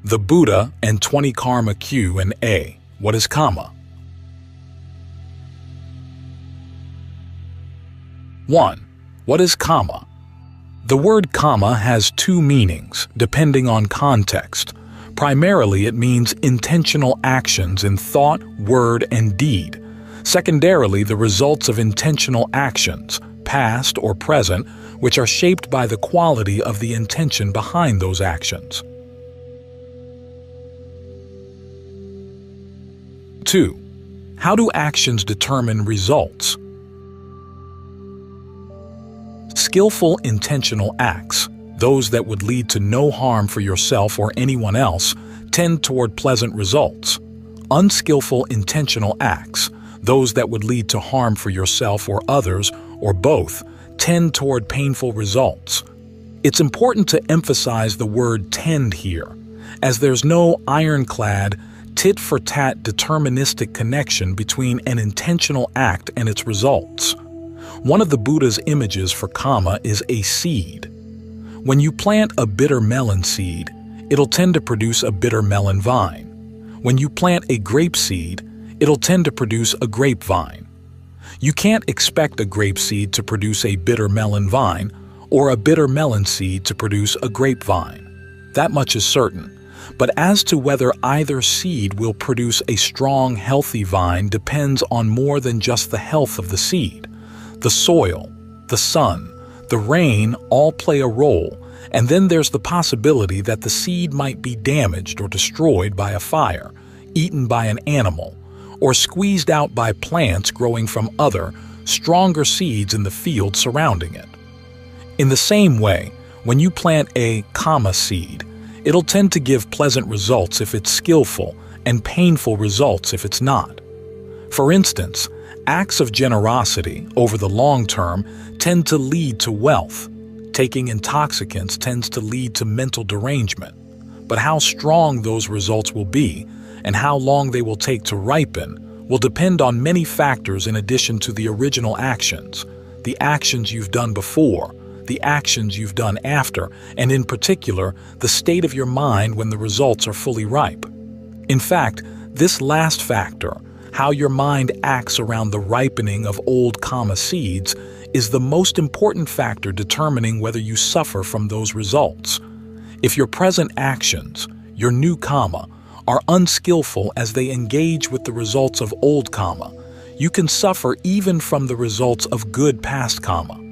The Buddha and 20 Karma Q&A. What is kamma? 1. What is kamma? The word kamma has two meanings, depending on context. Primarily, it means intentional actions in thought, word, and deed. Secondarily, the results of intentional actions, past or present, which are shaped by the quality of the intention behind those actions. 2. How do actions determine results? Skillful intentional acts, those that would lead to no harm for yourself or anyone else, tend toward pleasant results. Unskillful intentional acts, those that would lead to harm for yourself or others, or both, tend toward painful results. It's important to emphasize the word tend here, as there's no ironclad, tit-for-tat deterministic connection between an intentional act and its results. One of the Buddha's images for kamma is a seed. When you plant a bitter melon seed, it'll tend to produce a bitter melon vine. When you plant a grape seed, it'll tend to produce a grapevine. You can't expect a grape seed to produce a bitter melon vine or a bitter melon seed to produce a grapevine. That much is certain. But as to whether either seed will produce a strong, healthy vine depends on more than just the health of the seed. The soil, the sun, the rain all play a role, and then there's the possibility that the seed might be damaged or destroyed by a fire, eaten by an animal, or squeezed out by plants growing from other, stronger seeds in the field surrounding it. In the same way, when you plant a kamma seed, it'll tend to give pleasant results if it's skillful and painful results if it's not. For instance, acts of generosity over the long term tend to lead to wealth. Taking intoxicants tends to lead to mental derangement. But how strong those results will be and how long they will take to ripen will depend on many factors in addition to the original actions, the actions you've done before, the actions you've done after, and in particular, the state of your mind when the results are fully ripe. In fact, this last factor, how your mind acts around the ripening of old kamma seeds, is the most important factor determining whether you suffer from those results. If your present actions, your new kamma, are unskillful as they engage with the results of old kamma, you can suffer even from the results of good past kamma.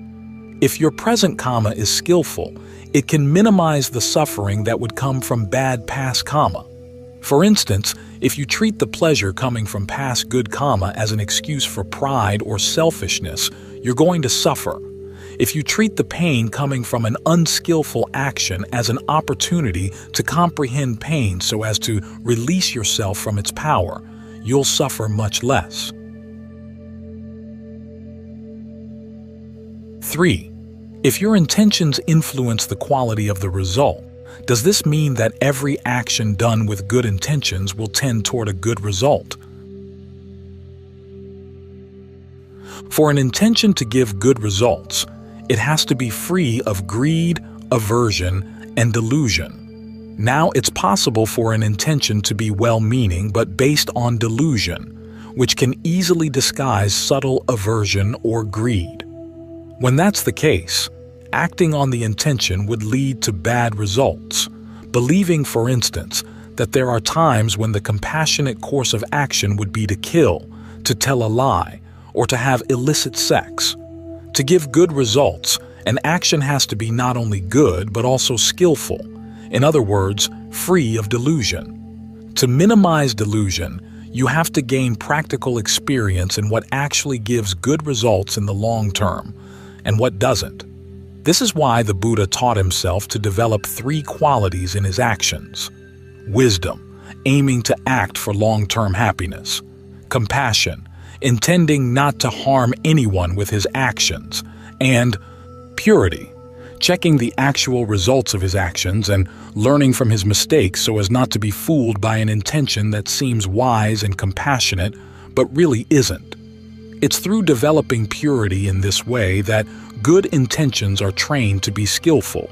If your present kamma is skillful, it can minimize the suffering that would come from bad past kamma. For instance, if you treat the pleasure coming from past good kamma as an excuse for pride or selfishness, you're going to suffer. If you treat the pain coming from an unskillful action as an opportunity to comprehend pain so as to release yourself from its power, you'll suffer much less. 3. If your intentions influence the quality of the result, does this mean that every action done with good intentions will tend toward a good result? For an intention to give good results, it has to be free of greed, aversion, and delusion. Now, it's possible for an intention to be well-meaning but based on delusion, which can easily disguise subtle aversion or greed. When that's the case, acting on the intention would lead to bad results. Believing, for instance, that there are times when the compassionate course of action would be to kill, to tell a lie, or to have illicit sex. To give good results, an action has to be not only good but also skillful. In other words, free of delusion. To minimize delusion, you have to gain practical experience in what actually gives good results in the long term, and what doesn't. This is why the Buddha taught himself to develop 3 qualities in his actions. Wisdom, aiming to act for long-term happiness. Compassion, intending not to harm anyone with his actions. And purity, checking the actual results of his actions and learning from his mistakes so as not to be fooled by an intention that seems wise and compassionate but really isn't. It's through developing purity in this way that good intentions are trained to be skillful.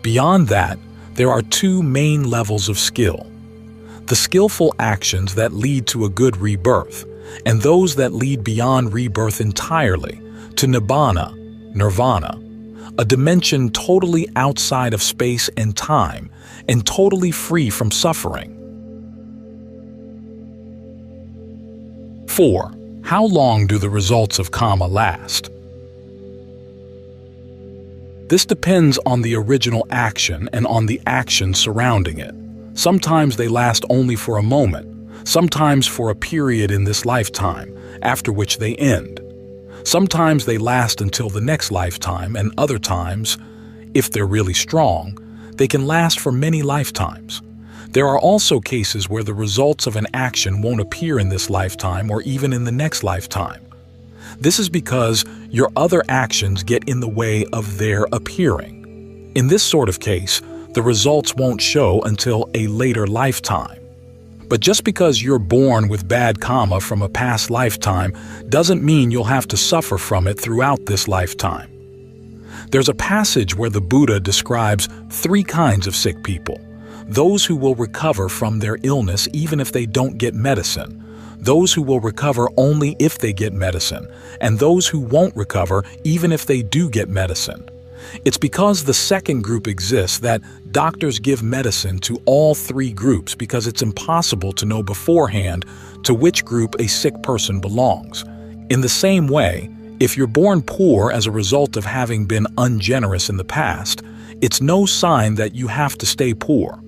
Beyond that, There are two main levels of skill: the skillful actions that lead to a good rebirth, and those that lead beyond rebirth entirely, to nibbana, nirvana, a dimension totally outside of space and time, and totally free from suffering. 4. How long do the results of kamma last? This depends on the original action and on the action surrounding it. Sometimes they last only for a moment, sometimes for a period in this lifetime, after which they end. Sometimes they last until the next lifetime, and other times, if they're really strong, they can last for many lifetimes. There are also cases where the results of an action won't appear in this lifetime or even in the next lifetime. This is because your other actions get in the way of their appearing. In this sort of case, the results won't show until a later lifetime. But just because you're born with bad kamma from a past lifetime doesn't mean you'll have to suffer from it throughout this lifetime. There's a passage where the Buddha describes 3 kinds of sick people: those who will recover from their illness even if they don't get medicine, those who will recover only if they get medicine, and those who won't recover even if they do get medicine. It's because the second group exists that doctors give medicine to all 3 groups, because it's impossible to know beforehand to which group a sick person belongs. In the same way, if you're born poor as a result of having been ungenerous in the past, it's no sign that you have to stay poor.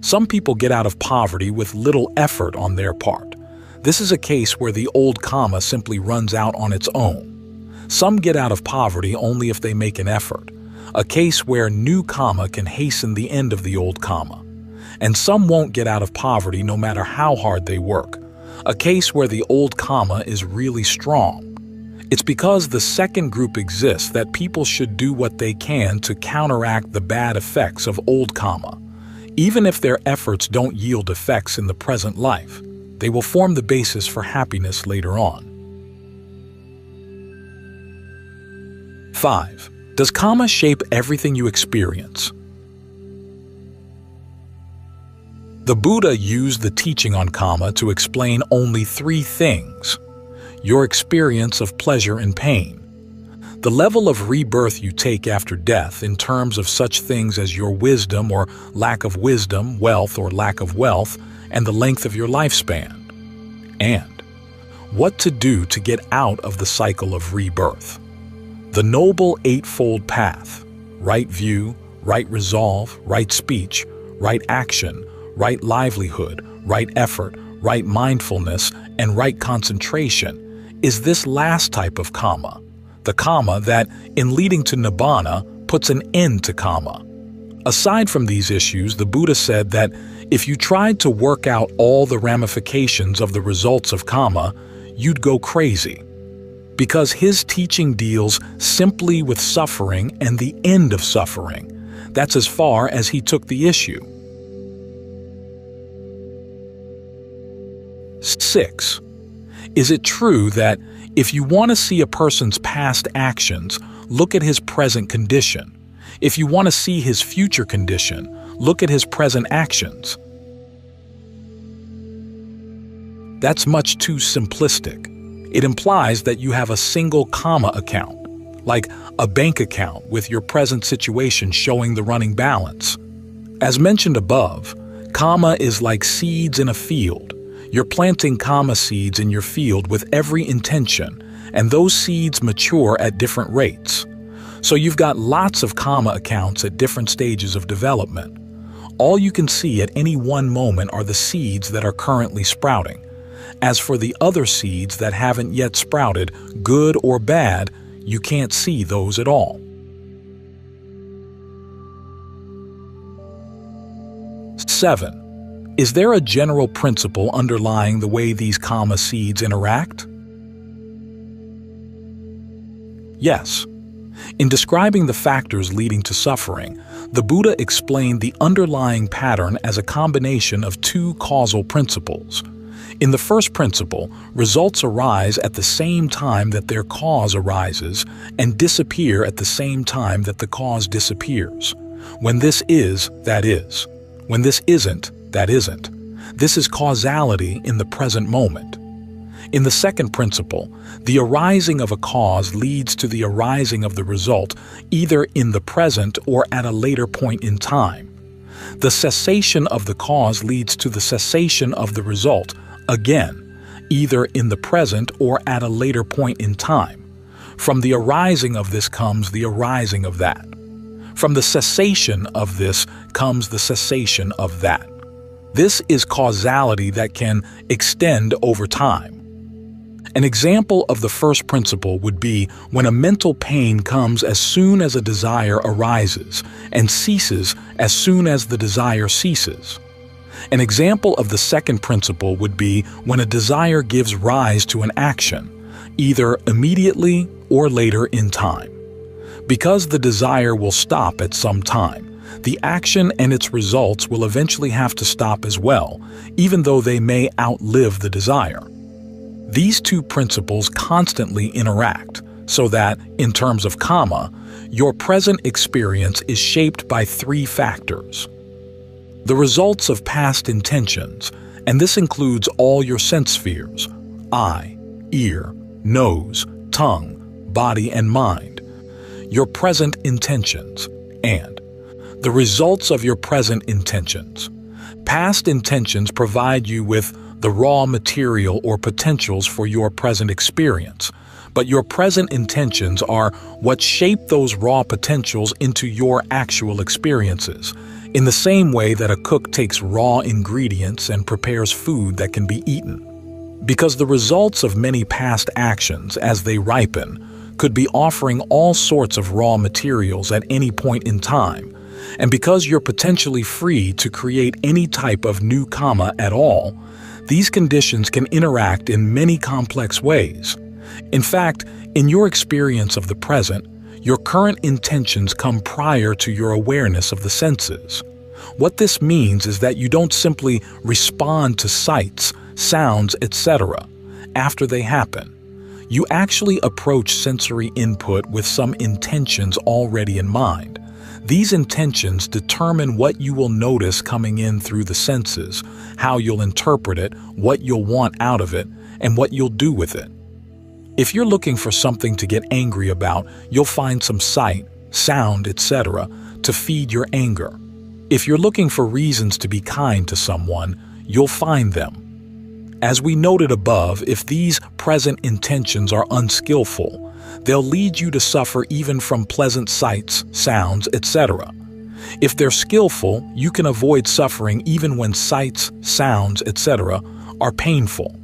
Some people get out of poverty with little effort on their part. This is a case where the old kamma simply runs out on its own. Some get out of poverty only if they make an effort, a case where new kamma can hasten the end of the old kamma. And some won't get out of poverty no matter how hard they work, a case where the old kamma is really strong. It's because the second group exists that people should do what they can to counteract the bad effects of old kamma. Even if their efforts don't yield effects in the present life, they will form the basis for happiness later on. 5. Does kamma shape everything you experience? The Buddha used the teaching on kamma to explain only 3 things: your experience of pleasure and pain, the level of rebirth you take after death in terms of such things as your wisdom or lack of wisdom, wealth or lack of wealth, and the length of your lifespan, and what to do to get out of the cycle of rebirth. The Noble Eightfold Path: right view, right resolve, right speech, right action, right livelihood, right effort, right mindfulness, and right concentration is this last type of kamma, the kamma that, in leading to nibbana, puts an end to kamma. Aside from these issues, the Buddha said that if you tried to work out all the ramifications of the results of kamma, you'd go crazy. Because his teaching deals simply with suffering and the end of suffering. That's as far as he took the issue. 6. Is it true that if you want to see a person's past actions, look at his present condition? If you want to see his future condition, look at his present actions? That's much too simplistic. It implies that you have a single kamma account, like a bank account with your present situation showing the running balance. As mentioned above, kamma is like seeds in a field. You're planting kamma seeds in your field with every intention, and those seeds mature at different rates. So you've got lots of kamma accounts at different stages of development. All you can see at any one moment are the seeds that are currently sprouting. As for the other seeds that haven't yet sprouted, good or bad, you can't see those at all. 7. Is there a general principle underlying the way these kamma seeds interact? Yes. In describing the factors leading to suffering, the Buddha explained the underlying pattern as a combination of 2 causal principles. In the first principle, results arise at the same time that their cause arises and disappear at the same time that the cause disappears. When this is, that is. When this isn't, that isn't. This is causality in the present moment. In the second principle, the arising of a cause leads to the arising of the result, either in the present or at a later point in time. The cessation of the cause leads to the cessation of the result, again, either in the present or at a later point in time. From the arising of this comes the arising of that. From the cessation of this comes the cessation of that. This is causality that can extend over time. An example of the first principle would be when a mental pain comes as soon as a desire arises and ceases as soon as the desire ceases. An example of the second principle would be when a desire gives rise to an action, either immediately or later in time. Because the desire will stop at some time, the action and its results will eventually have to stop as well, even though they may outlive the desire. These two principles constantly interact, so that, in terms of kamma, your present experience is shaped by three factors. The results of past intentions, and this includes all your sense spheres, eye, ear, nose, tongue, body, and mind. Your present intentions, and the results of your present intentions. Past intentions provide you with the raw material or potentials for your present experience, but your present intentions are what shape those raw potentials into your actual experiences, in the same way that a cook takes raw ingredients and prepares food that can be eaten. Because the results of many past actions, as they ripen, could be offering all sorts of raw materials at any point in time, and because you're potentially free to create any type of new kamma at all, these conditions can interact in many complex ways. In fact, in your experience of the present, your current intentions come prior to your awareness of the senses. What this means is that you don't simply respond to sights, sounds, etc. after they happen. You actually approach sensory input with some intentions already in mind. These intentions determine what you will notice coming in through the senses, how you'll interpret it, what you'll want out of it, and what you'll do with it. If you're looking for something to get angry about, you'll find some sight, sound, etc. to feed your anger. If you're looking for reasons to be kind to someone, you'll find them. As we noted above, if these present intentions are unskillful, they'll lead you to suffer even from pleasant sights, sounds, etc. If they're skillful, you can avoid suffering even when sights, sounds, etc. are painful.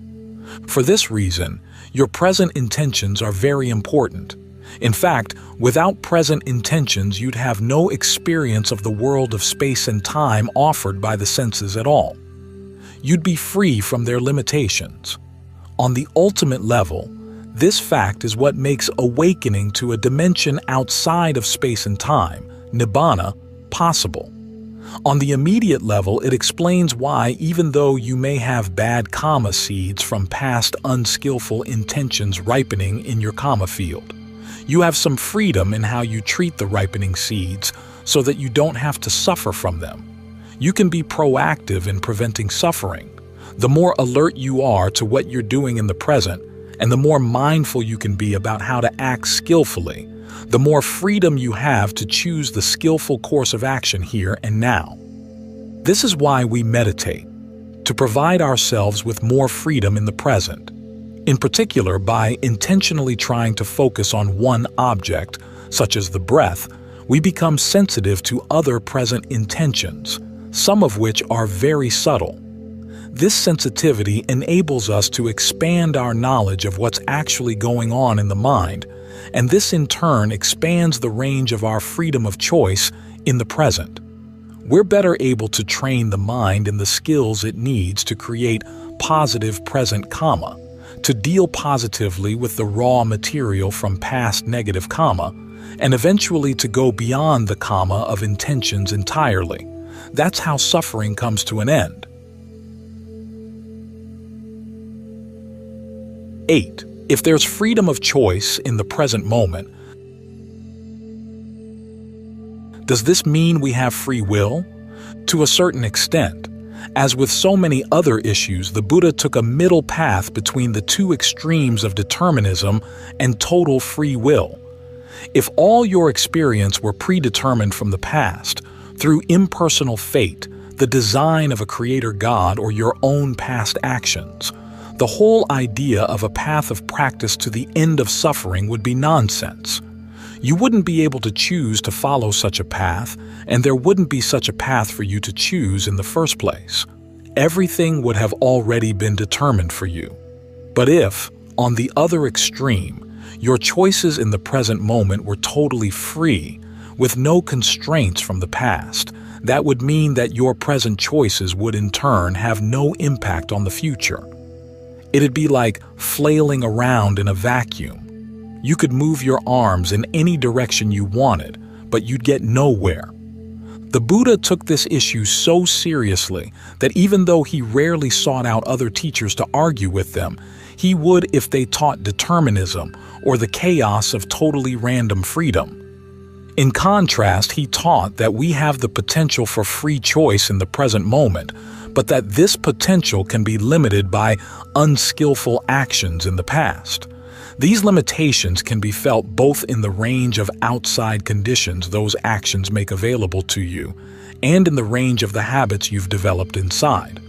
For this reason, your present intentions are very important. In fact, without present intentions, you'd have no experience of the world of space and time offered by the senses at all. You'd be free from their limitations. On the ultimate level, this fact is what makes awakening to a dimension outside of space and time, nibbana, possible. On the immediate level, it explains why, even though you may have bad kamma seeds from past unskillful intentions ripening in your kamma field, you have some freedom in how you treat the ripening seeds so that you don't have to suffer from them. You can be proactive in preventing suffering. The more alert you are to what you're doing in the present, and the more mindful you can be about how to act skillfully, the more freedom you have to choose the skillful course of action here and now. This is why we meditate, to provide ourselves with more freedom in the present. In particular, by intentionally trying to focus on one object, such as the breath, we become sensitive to other present intentions, some of which are very subtle. This sensitivity enables us to expand our knowledge of what's actually going on in the mind, and this in turn expands the range of our freedom of choice in the present. We're better able to train the mind in the skills it needs to create positive present kamma, to deal positively with the raw material from past negative kamma, and eventually to go beyond the kamma of intentions entirely. That's how suffering comes to an end. 8. If there's freedom of choice in the present moment, Does this mean we have free will? To a certain extent. As with so many other issues, the Buddha took a middle path between the two extremes of determinism and total free will. If all your experience were predetermined from the past, through impersonal fate, the design of a creator God, or your own past actions, the whole idea of a path of practice to the end of suffering would be nonsense. You wouldn't be able to choose to follow such a path, and there wouldn't be such a path for you to choose in the first place. Everything would have already been determined for you. But if, on the other extreme, your choices in the present moment were totally free, with no constraints from the past, that would mean that your present choices would in turn have no impact on the future. It'd be like flailing around in a vacuum. You could move your arms in any direction you wanted, but you'd get nowhere. The Buddha took this issue so seriously that even though he rarely sought out other teachers to argue with them, he would if they taught determinism or the chaos of totally random freedom. In contrast, he taught that we have the potential for free choice in the present moment, but that this potential can be limited by unskillful actions in the past. These limitations can be felt both in the range of outside conditions those actions make available to you, and in the range of the habits you've developed inside.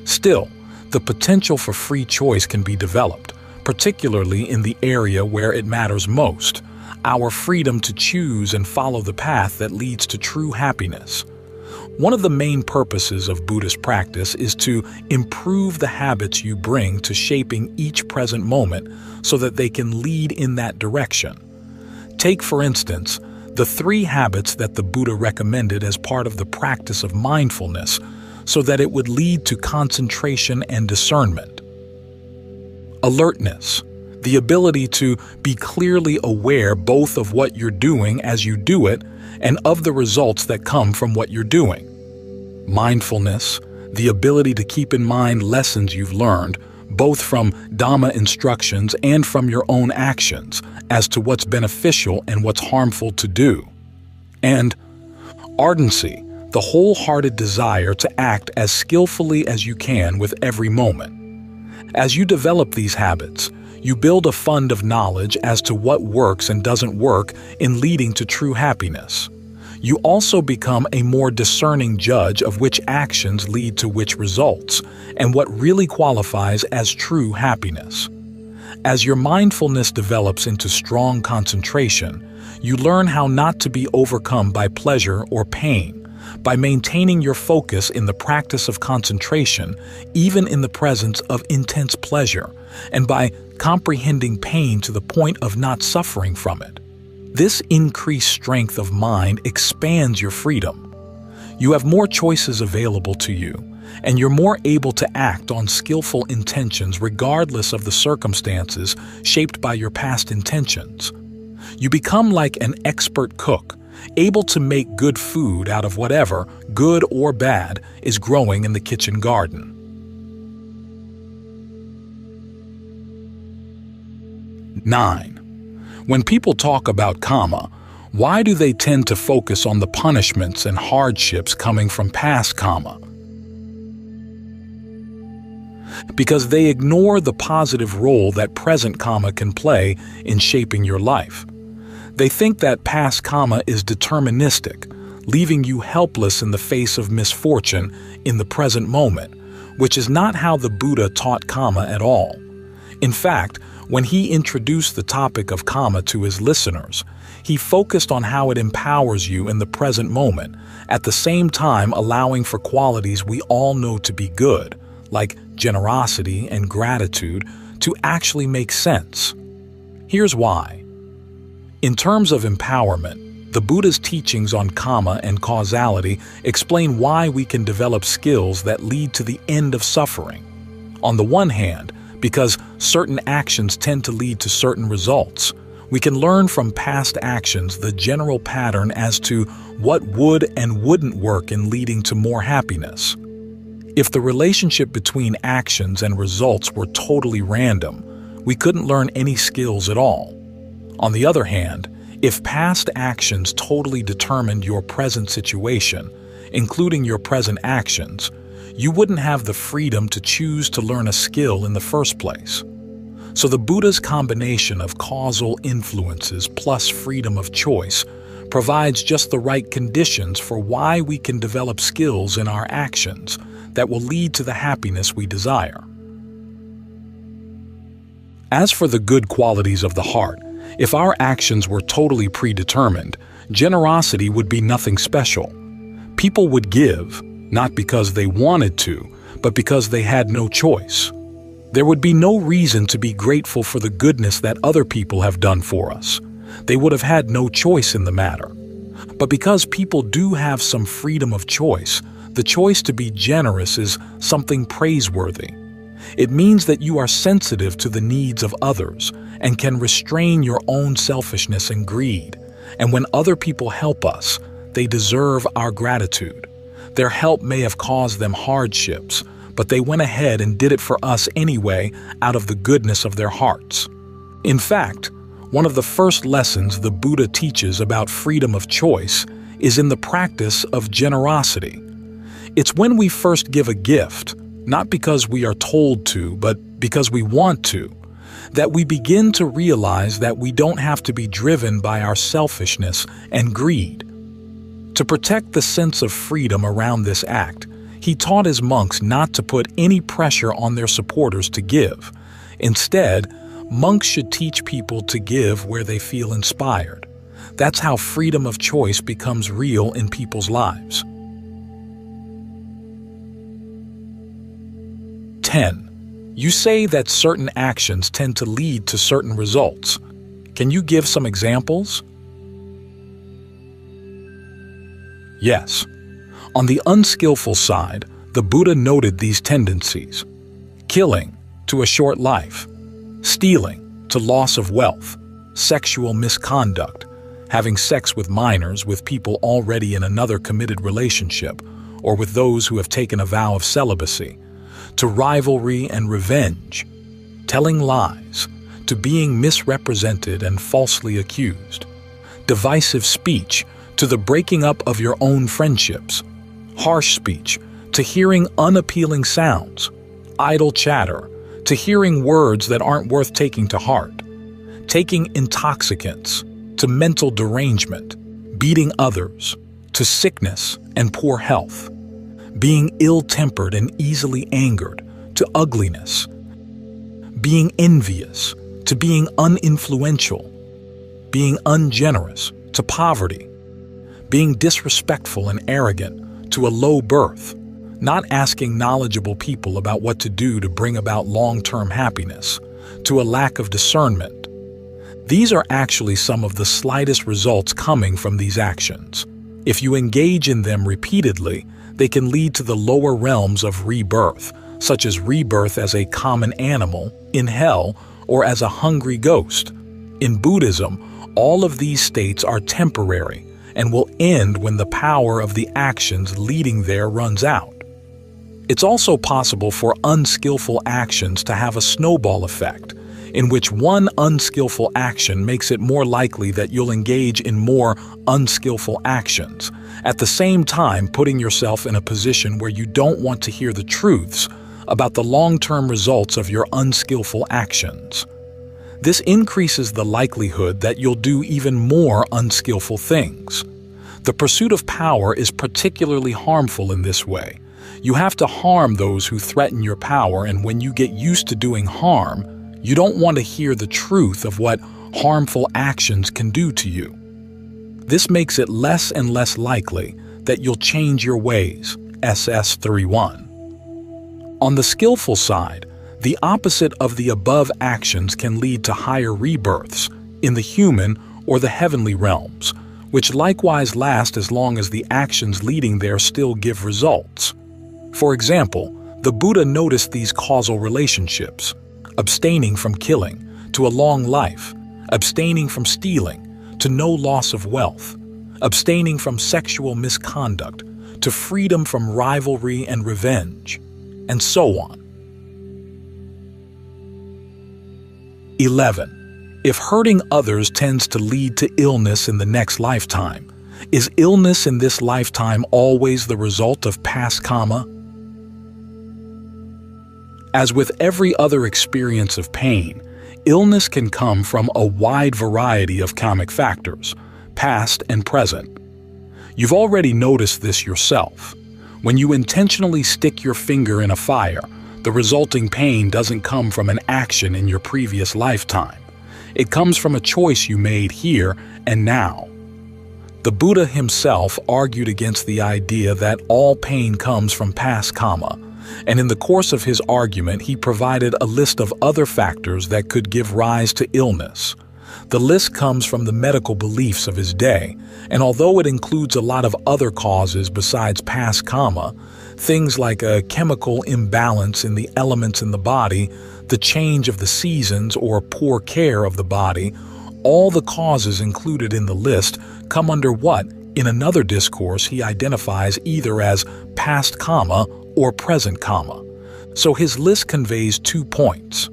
Still, the potential for free choice can be developed, particularly in the area where it matters most, our freedom to choose and follow the path that leads to true happiness. One of the main purposes of Buddhist practice is to improve the habits you bring to shaping each present moment so that they can lead in that direction. Take, for instance, the 3 habits that the Buddha recommended as part of the practice of mindfulness so that it would lead to concentration and discernment. Alertness, the ability to be clearly aware both of what you're doing as you do it and of the results that come from what you're doing. Mindfulness, the ability to keep in mind lessons you've learned, both from Dhamma instructions and from your own actions, as to what's beneficial and what's harmful to do. And ardency, the wholehearted desire to act as skillfully as you can with every moment. As you develop these habits, you build a fund of knowledge as to what works and doesn't work in leading to true happiness. You also become a more discerning judge of which actions lead to which results, and what really qualifies as true happiness. As your mindfulness develops into strong concentration, you learn how not to be overcome by pleasure or pain, by maintaining your focus in the practice of concentration, even in the presence of intense pleasure, and by comprehending pain to the point of not suffering from it. This increased strength of mind expands your freedom. You have more choices available to you, and you're more able to act on skillful intentions regardless of the circumstances shaped by your past intentions. You become like an expert cook, able to make good food out of whatever, good or bad, is growing in the kitchen garden. 9. When people talk about kamma, why do they tend to focus on the punishments and hardships coming from past kamma? Because they ignore the positive role that present kamma can play in shaping your life. They think that past kamma is deterministic, leaving you helpless in the face of misfortune in the present moment, which is not how the Buddha taught kamma at all. In fact, when he introduced the topic of kamma to his listeners, he focused on how it empowers you in the present moment, at the same time allowing for qualities we all know to be good, like generosity and gratitude, to actually make sense. Here's why. In terms of empowerment, the Buddha's teachings on kamma and causality explain why we can develop skills that lead to the end of suffering. On the one hand, because certain actions tend to lead to certain results, we can learn from past actions the general pattern as to what would and wouldn't work in leading to more happiness. If the relationship between actions and results were totally random, we couldn't learn any skills at all. On the other hand, If past actions totally determined your present situation, including your present actions, you wouldn't have the freedom to choose to learn a skill in the first place. So the Buddha's combination of causal influences plus freedom of choice provides just the right conditions for why we can develop skills in our actions that will lead to the happiness we desire. As for the good qualities of the heart, if our actions were totally predetermined, generosity would be nothing special. People would give, not because they wanted to, but because they had no choice. There would be no reason to be grateful for the goodness that other people have done for us. They would have had no choice in the matter. But because people do have some freedom of choice, the choice to be generous is something praiseworthy. It means that you are sensitive to the needs of others and can restrain your own selfishness and greed. And when other people help us, they deserve our gratitude. Their help may have caused them hardships, but they went ahead and did it for us anyway out of the goodness of their hearts. In fact, one of the first lessons the Buddha teaches about freedom of choice is in the practice of generosity. It's when we first give a gift, not because we are told to, but because we want to, that we begin to realize that we don't have to be driven by our selfishness and greed. To protect the sense of freedom around this act, he taught his monks not to put any pressure on their supporters to give. Instead, monks should teach people to give where they feel inspired. That's how freedom of choice becomes real in people's lives. 10. You say that certain actions tend to lead to certain results. Can you give some examples? Yes. On the unskillful side, the Buddha noted these tendencies: killing, to a short life; stealing, to loss of wealth; sexual misconduct, having sex with minors, with people already in another committed relationship, or with those who have taken a vow of celibacy; to rivalry and revenge; telling lies; to being misrepresented and falsely accused; divisive speech, to the breaking up of your own friendships; harsh speech, to hearing unappealing sounds; idle chatter, to hearing words that aren't worth taking to heart; taking intoxicants, to mental derangement; beating others, to sickness and poor health; being ill-tempered and easily angered, to ugliness; being envious, to being uninfluential; being ungenerous, to poverty; being disrespectful and arrogant, to a low birth; not asking knowledgeable people about what to do to bring about long-term happiness, to a lack of discernment. These are actually some of the slightest results coming from these actions. If you engage in them repeatedly, they can lead to the lower realms of rebirth, such as rebirth as a common animal, in hell, or as a hungry ghost. In Buddhism, all of these states are temporary and will end when the power of the actions leading there runs out. It's also possible for unskillful actions to have a snowball effect, in which one unskillful action makes it more likely that you'll engage in more unskillful actions, at the same time putting yourself in a position where you don't want to hear the truths about the long-term results of your unskillful actions. This increases the likelihood that you'll do even more unskillful things. The pursuit of power is particularly harmful in this way. You have to harm those who threaten your power, and when you get used to doing harm, you don't want to hear the truth of what harmful actions can do to you. This makes it less and less likely that you'll change your ways, SS 31. On the skillful side, the opposite of the above actions can lead to higher rebirths in the human or the heavenly realms, which likewise last as long as the actions leading there still give results. For example, the Buddha noticed these causal relationships: abstaining from killing, to a long life; abstaining from stealing, to no loss of wealth; abstaining from sexual misconduct, to freedom from rivalry and revenge, and so on. 11. If hurting others tends to lead to illness in the next lifetime, is illness in this lifetime always the result of past karma? As with every other experience of pain, illness can come from a wide variety of karmic factors, past and present. You've already noticed this yourself. When you intentionally stick your finger in a fire, the resulting pain doesn't come from an action in your previous lifetime. It comes from a choice you made here and now. The Buddha himself argued against the idea that all pain comes from past karma, and in the course of his argument he provided a list of other factors that could give rise to illness. The list comes from the medical beliefs of his day, and although it includes a lot of other causes besides past karma, things like a chemical imbalance in the elements in the body, the change of the seasons, or poor care of the body, all the causes included in the list come under what, in another discourse, he identifies either as past karma or present karma. So his list conveys 2 points.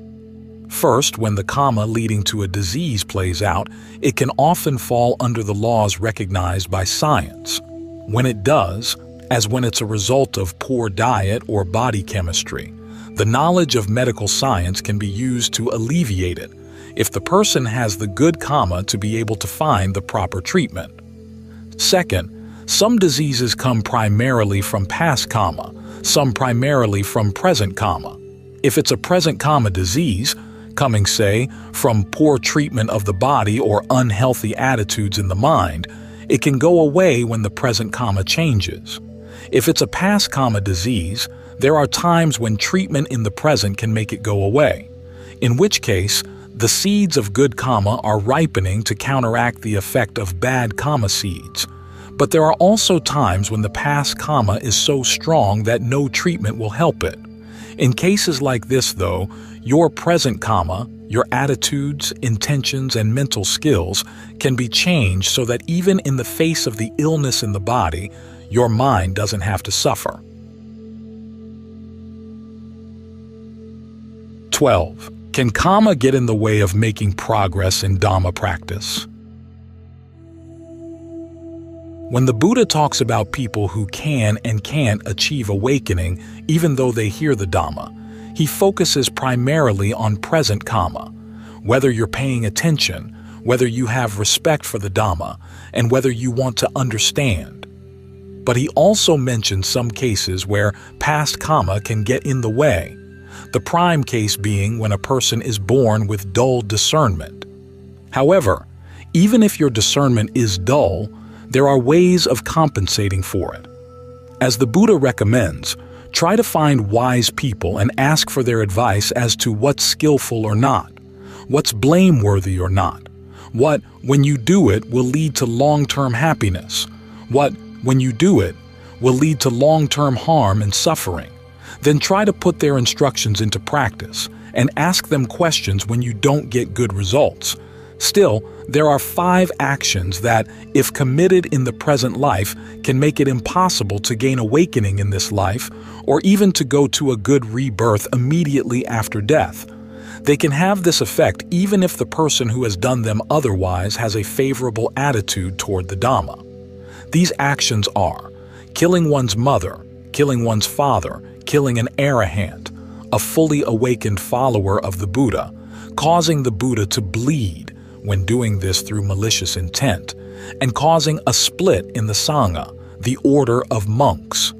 First, when the karma leading to a disease plays out, it can often fall under the laws recognized by science. When it does, as when it's a result of poor diet or body chemistry, the knowledge of medical science can be used to alleviate it, if the person has the good karma to be able to find the proper treatment. Second, some diseases come primarily from past karma, some primarily from present karma. If it's a present karma disease, coming, say, from poor treatment of the body or unhealthy attitudes in the mind, it can go away when the present karma changes. If it's a past karma disease, there are times when treatment in the present can make it go away, in which case, the seeds of good karma are ripening to counteract the effect of bad karma seeds. But there are also times when the past karma is so strong that no treatment will help it. In cases like this, though, your present karma, your attitudes, intentions, and mental skills can be changed so that even in the face of the illness in the body, your mind doesn't have to suffer. 12. Can kamma get in the way of making progress in Dhamma practice? When the Buddha talks about people who can and can't achieve awakening even though they hear the Dhamma, he focuses primarily on present kamma, whether you're paying attention, whether you have respect for the Dhamma, and whether you want to understand. But he also mentions some cases where past karma can get in the way, the prime case being when a person is born with dull discernment. However, even if your discernment is dull, there are ways of compensating for it. As the Buddha recommends, try to find wise people and ask for their advice as to what's skillful or not, what's blameworthy or not, what, when you do it, will lead to long-term happiness, what, when you do it, will lead to long-term harm and suffering. Then try to put their instructions into practice and ask them questions when you don't get good results. Still, there are 5 actions that, if committed in the present life, can make it impossible to gain awakening in this life or even to go to a good rebirth immediately after death. They can have this effect even if the person who has done them otherwise has a favorable attitude toward the Dhamma. These actions are killing one's mother, killing one's father, killing an arahant, a fully awakened follower of the Buddha, causing the Buddha to bleed when doing this through malicious intent, and causing a split in the Sangha, the order of monks.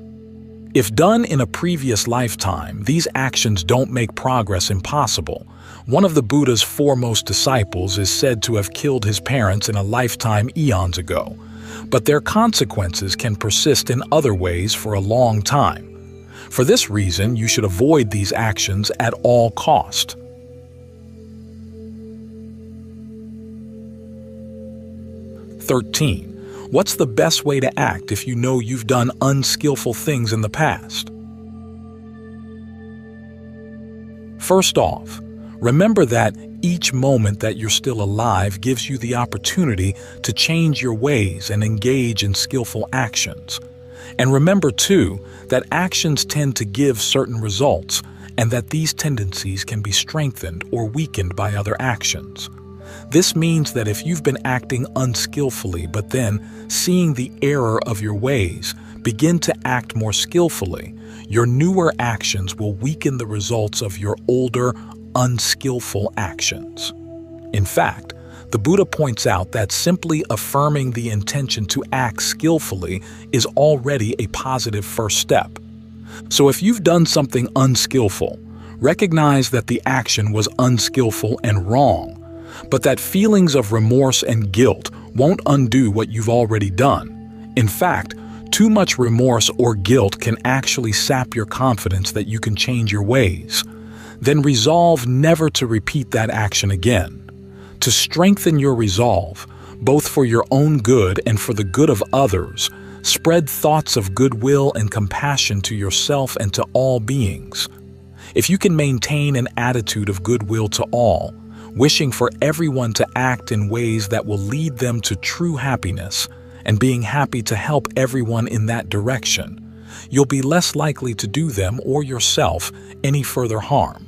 If done in a previous lifetime, these actions don't make progress impossible. One of the Buddha's foremost disciples is said to have killed his parents in a lifetime eons ago, but their consequences can persist in other ways for a long time. For this reason, you should avoid these actions at all cost. 13. What's the best way to act if you know you've done unskillful things in the past? First off, remember that each moment that you're still alive gives you the opportunity to change your ways and engage in skillful actions. And remember, too, that actions tend to give certain results, and that these tendencies can be strengthened or weakened by other actions. This means that if you've been acting unskillfully but then, seeing the error of your ways, begin to act more skillfully, your newer actions will weaken the results of your older, unskillful actions. In fact, the Buddha points out that simply affirming the intention to act skillfully is already a positive first step. So if you've done something unskillful, recognize that the action was unskillful and wrong, but that feelings of remorse and guilt won't undo what you've already done. In fact, too much remorse or guilt can actually sap your confidence that you can change your ways. Then resolve never to repeat that action again. To strengthen your resolve, both for your own good and for the good of others, spread thoughts of goodwill and compassion to yourself and to all beings. If you can maintain an attitude of goodwill to all, wishing for everyone to act in ways that will lead them to true happiness, and being happy to help everyone in that direction, you'll be less likely to do them or yourself any further harm.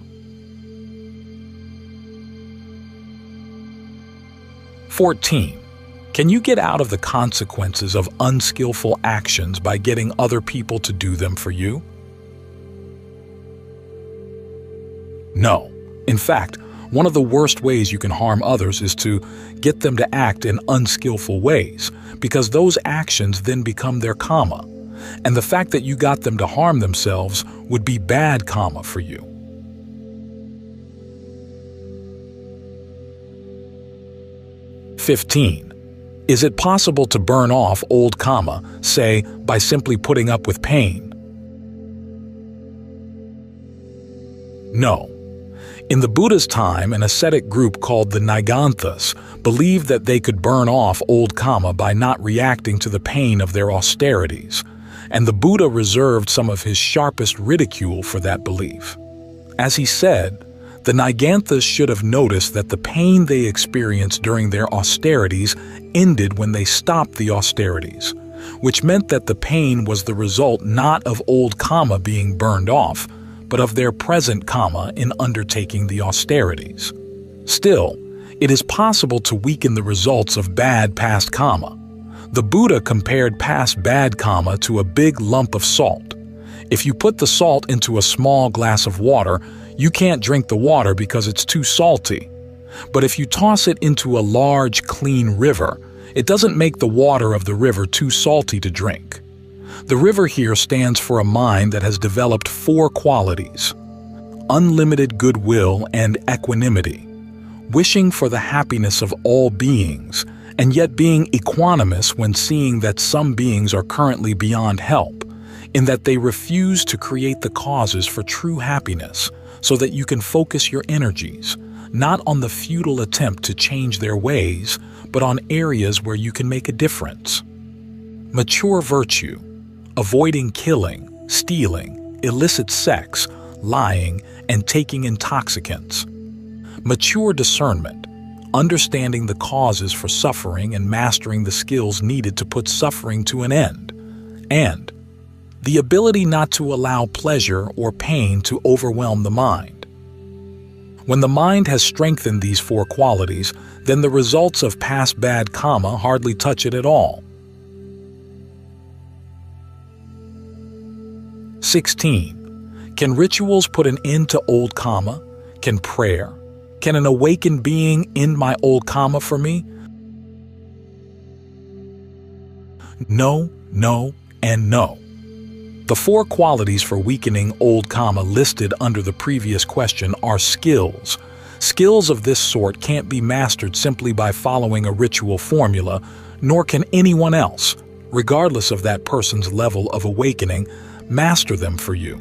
14. Can you get out of the consequences of unskillful actions by getting other people to do them for you? No. In fact, one of the worst ways you can harm others is to get them to act in unskillful ways, because those actions then become their kamma, and the fact that you got them to harm themselves would be bad kamma for you. 15. Is it possible to burn off old kamma, say, by simply putting up with pain? No. In the Buddha's time, an ascetic group called the Niganthas believed that they could burn off old kamma by not reacting to the pain of their austerities, and the Buddha reserved some of his sharpest ridicule for that belief. As he said, the Niganthas should have noticed that the pain they experienced during their austerities ended when they stopped the austerities, which meant that the pain was the result not of old kamma being burned off, but of their present kamma in undertaking the austerities. Still, it is possible to weaken the results of bad past kamma. The Buddha compared past bad kamma to a big lump of salt. If you put the salt into a small glass of water, you can't drink the water because it's too salty. But if you toss it into a large, clean river, it doesn't make the water of the river too salty to drink. The river here stands for a mind that has developed 4 qualities: unlimited goodwill and equanimity, wishing for the happiness of all beings, and yet being equanimous when seeing that some beings are currently beyond help, in that they refuse to create the causes for true happiness, so that you can focus your energies, not on the futile attempt to change their ways, but on areas where you can make a difference. Mature virtue: avoiding killing, stealing, illicit sex, lying, and taking intoxicants. Mature discernment: understanding the causes for suffering and mastering the skills needed to put suffering to an end. And the ability not to allow pleasure or pain to overwhelm the mind. When the mind has strengthened these 4 qualities, then the results of past bad kamma hardly touch it at all. 16. Can rituals put an end to old kamma? Can prayer? Can an awakened being end my old kamma for me? No, no, and no. The 4 qualities for weakening old kamma listed under the previous question are skills. Skills of this sort can't be mastered simply by following a ritual formula, nor can anyone else, regardless of that person's level of awakening, master them for you.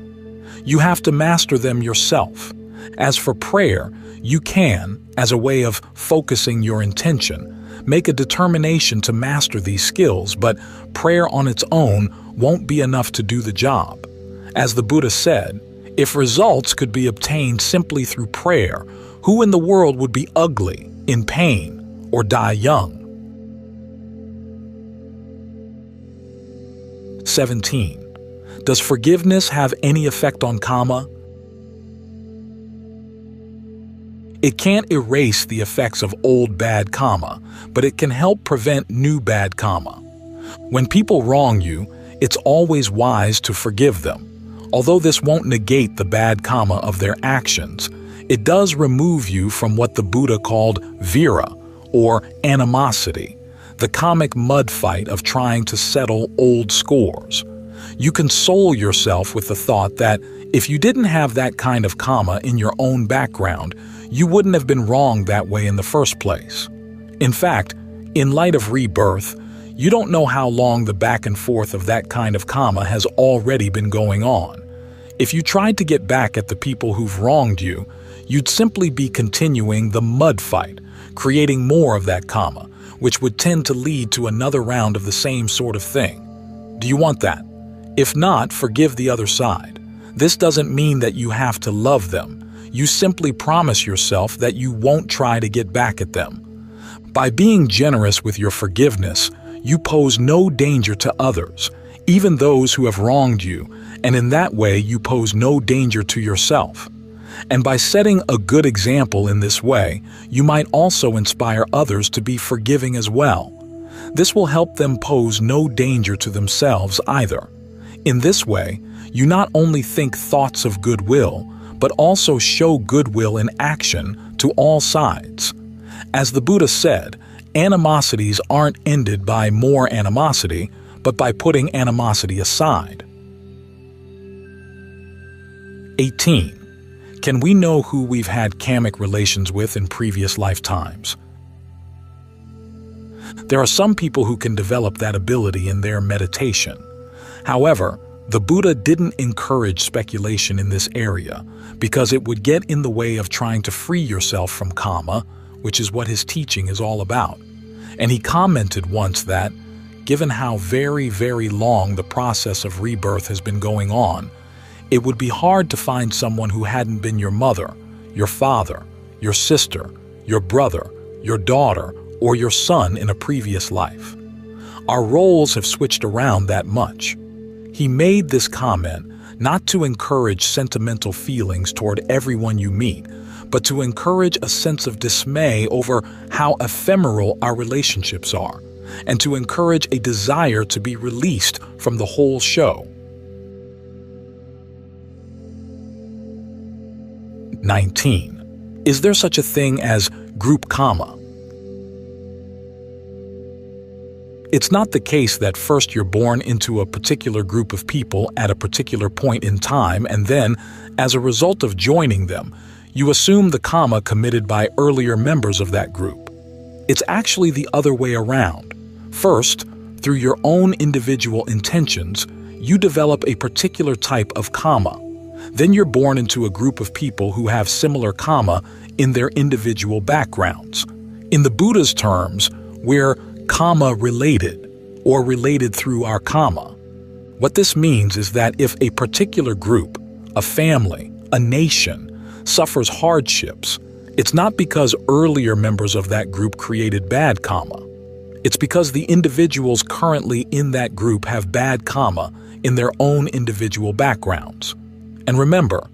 You have to master them yourself. As for prayer, you can, as a way of focusing your intention, make a determination to master these skills, but prayer on its own won't be enough to do the job. As the Buddha said, if results could be obtained simply through prayer, who in the world would be ugly, in pain, or die young? 17. Does forgiveness have any effect on kamma? It can't erase the effects of old bad kamma, but it can help prevent new bad kamma. When people wrong you, it's always wise to forgive them. Although this won't negate the bad kamma of their actions, it does remove you from what the Buddha called vira, or animosity, the karmic mud fight of trying to settle old scores. You console yourself with the thought that if you didn't have that kind of kamma in your own background, you wouldn't have been wronged that way in the first place. In fact, in light of rebirth, you don't know how long the back and forth of that kind of kamma has already been going on. If you tried to get back at the people who've wronged you, you'd simply be continuing the mud fight, creating more of that kamma, which would tend to lead to another round of the same sort of thing. Do you want that? If not, forgive the other side. This doesn't mean that you have to love them. You simply promise yourself that you won't try to get back at them. By being generous with your forgiveness, you pose no danger to others, even those who have wronged you, and in that way you pose no danger to yourself. And by setting a good example in this way, you might also inspire others to be forgiving as well. This will help them pose no danger to themselves either. In this way, you not only think thoughts of goodwill, but also show goodwill in action to all sides. As the Buddha said, animosities aren't ended by more animosity, but by putting animosity aside. 18. Can we know who we've had kammic relations with in previous lifetimes? There are some people who can develop that ability in their meditation. However, the Buddha didn't encourage speculation in this area because it would get in the way of trying to free yourself from kamma, which is what his teaching is all about. And he commented once that, given how very, very long the process of rebirth has been going on, it would be hard to find someone who hadn't been your mother, your father, your sister, your brother, your daughter, or your son in a previous life. Our roles have switched around that much. He made this comment not to encourage sentimental feelings toward everyone you meet, but to encourage a sense of dismay over how ephemeral our relationships are, and to encourage a desire to be released from the whole show. 19. Is there such a thing as group kamma? It's not the case that first you're born into a particular group of people at a particular point in time, and then, as a result of joining them, you assume the kamma committed by earlier members of that group. It's actually the other way around. First, through your own individual intentions, you develop a particular type of kamma. Then you're born into a group of people who have similar kamma in their individual backgrounds. In the Buddha's terms, we're kamma related, or related through our kamma. What this means is that if a particular group, a family, a nation, suffers hardships, it's not because earlier members of that group created bad kamma. It's because the individuals currently in that group have bad kamma in their own individual backgrounds. And remember,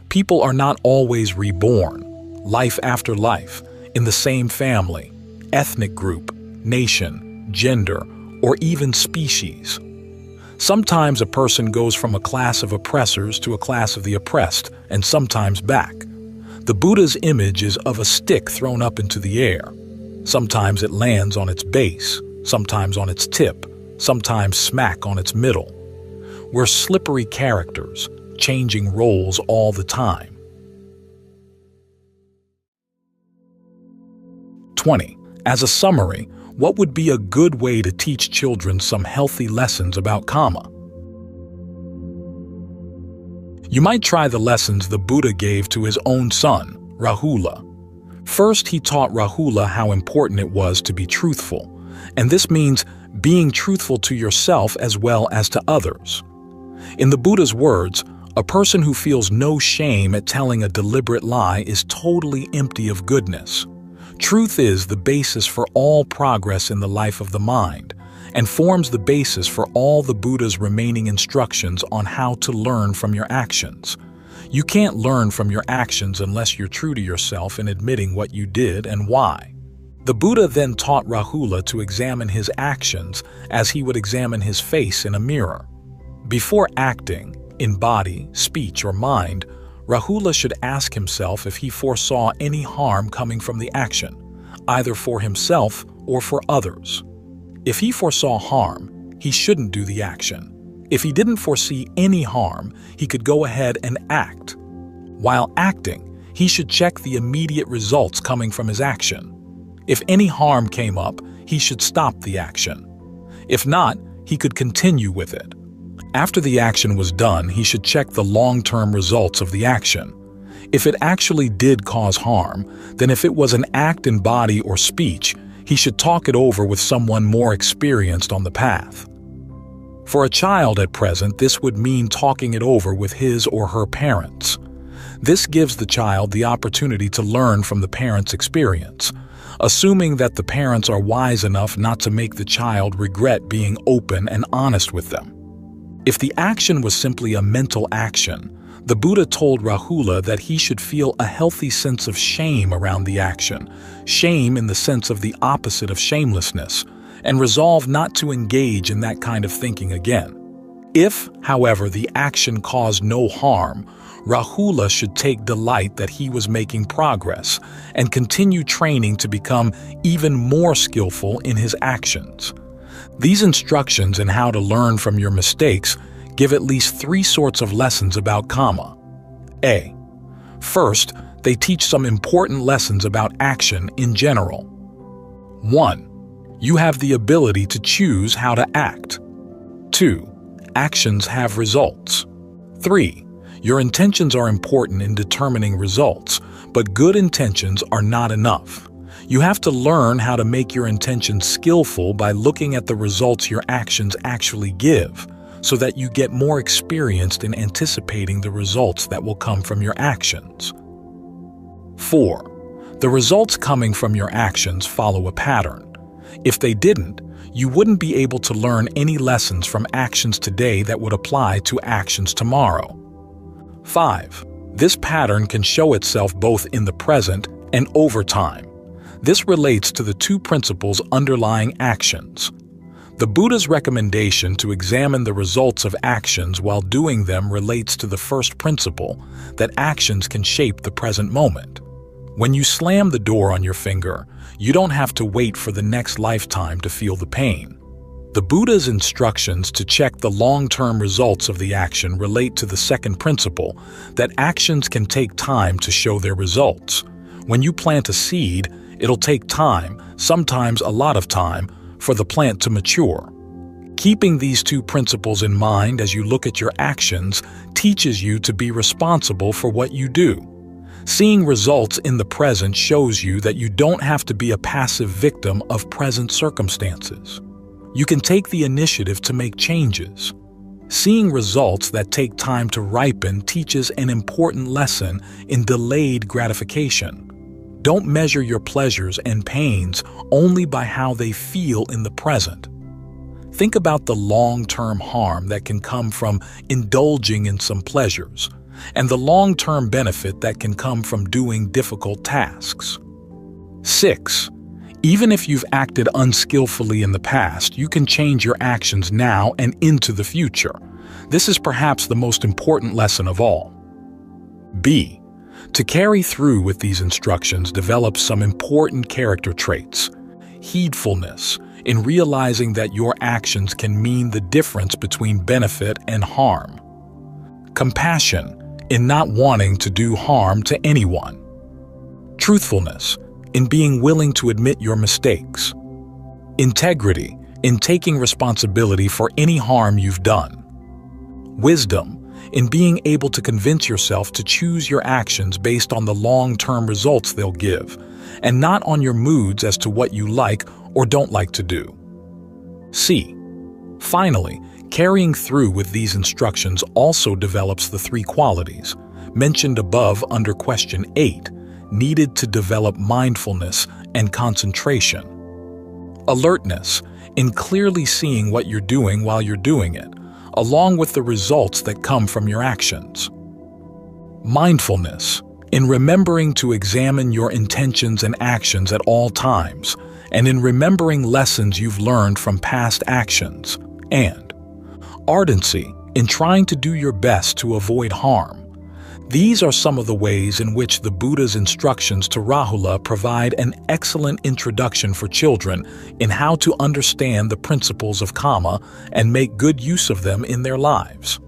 people are not always reborn, life after life, in the same family, ethnic group, nation, gender, or even species. Sometimes a person goes from a class of oppressors to a class of the oppressed, and sometimes back. The Buddha's image is of a stick thrown up into the air. Sometimes it lands on its base, sometimes on its tip, sometimes smack on its middle. We're slippery characters, changing roles all the time. 20. As a summary, what would be a good way to teach children some healthy lessons about kamma? You might try the lessons the Buddha gave to his own son, Rahula. First, he taught Rahula how important it was to be truthful, and this means being truthful to yourself as well as to others. In the Buddha's words, a person who feels no shame at telling a deliberate lie is totally empty of goodness. Truth is the basis for all progress in the life of the mind, and forms the basis for all the Buddha's remaining instructions on how to learn from your actions. You can't learn from your actions unless you're true to yourself in admitting what you did and why. The Buddha then taught Rahula to examine his actions as he would examine his face in a mirror. Before acting, in body, speech, or mind, Rahula should ask himself if he foresaw any harm coming from the action, either for himself or for others. If he foresaw harm, he shouldn't do the action. If he didn't foresee any harm, he could go ahead and act. While acting, he should check the immediate results coming from his action. If any harm came up, he should stop the action. If not, he could continue with it. After the action was done, he should check the long-term results of the action. If it actually did cause harm, then if it was an act in body or speech, he should talk it over with someone more experienced on the path. For a child at present, this would mean talking it over with his or her parents. This gives the child the opportunity to learn from the parents' experience, assuming that the parents are wise enough not to make the child regret being open and honest with them. If the action was simply a mental action, the Buddha told Rahula that he should feel a healthy sense of shame around the action, shame in the sense of the opposite of shamelessness, and resolve not to engage in that kind of thinking again. If, however, the action caused no harm, Rahula should take delight that he was making progress and continue training to become even more skillful in his actions. These instructions in how to learn from your mistakes give at least 3 sorts of lessons about kamma. A. First, they teach some important lessons about action in general. 1. You have the ability to choose how to act. 2. Actions have results. 3. Your intentions are important in determining results, but good intentions are not enough. You have to learn how to make your intentions skillful by looking at the results your actions actually give, so that you get more experienced in anticipating the results that will come from your actions. 4. The results coming from your actions follow a pattern. If they didn't, you wouldn't be able to learn any lessons from actions today that would apply to actions tomorrow. 5. This pattern can show itself both in the present and over time. This relates to the 2 principles underlying actions. The Buddha's recommendation to examine the results of actions while doing them relates to the first principle, that actions can shape the present moment. When you slam the door on your finger, you don't have to wait for the next lifetime to feel the pain. The Buddha's instructions to check the long-term results of the action relate to the second principle, that actions can take time to show their results. When you plant a seed, it'll take time, sometimes a lot of time, for the plant to mature. Keeping these 2 principles in mind as you look at your actions teaches you to be responsible for what you do. Seeing results in the present shows you that you don't have to be a passive victim of present circumstances. You can take the initiative to make changes. Seeing results that take time to ripen teaches an important lesson in delayed gratification. Don't measure your pleasures and pains only by how they feel in the present. Think about the long-term harm that can come from indulging in some pleasures, and the long-term benefit that can come from doing difficult tasks. 6. Even if you've acted unskillfully in the past, you can change your actions now and into the future. This is perhaps the most important lesson of all. B. To carry through with these instructions develops some important character traits. Heedfulness, in realizing that your actions can mean the difference between benefit and harm. Compassion, in not wanting to do harm to anyone. Truthfulness, in being willing to admit your mistakes. Integrity, in taking responsibility for any harm you've done. Wisdom, in being able to convince yourself to choose your actions based on the long-term results they'll give, and not on your moods as to what you like or don't like to do. C. Finally, carrying through with these instructions also develops the 3 qualities, mentioned above under question 8, needed to develop mindfulness and concentration. Alertness, in clearly seeing what you're doing while you're doing it, along with the results that come from your actions. Mindfulness, in remembering to examine your intentions and actions at all times, and in remembering lessons you've learned from past actions. And ardency, in trying to do your best to avoid harm. These are some of the ways in which the Buddha's instructions to Rahula provide an excellent introduction for children in how to understand the principles of kamma and make good use of them in their lives.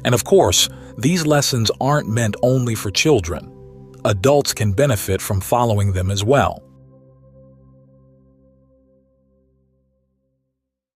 And of course, these lessons aren't meant only for children. Adults can benefit from following them as well.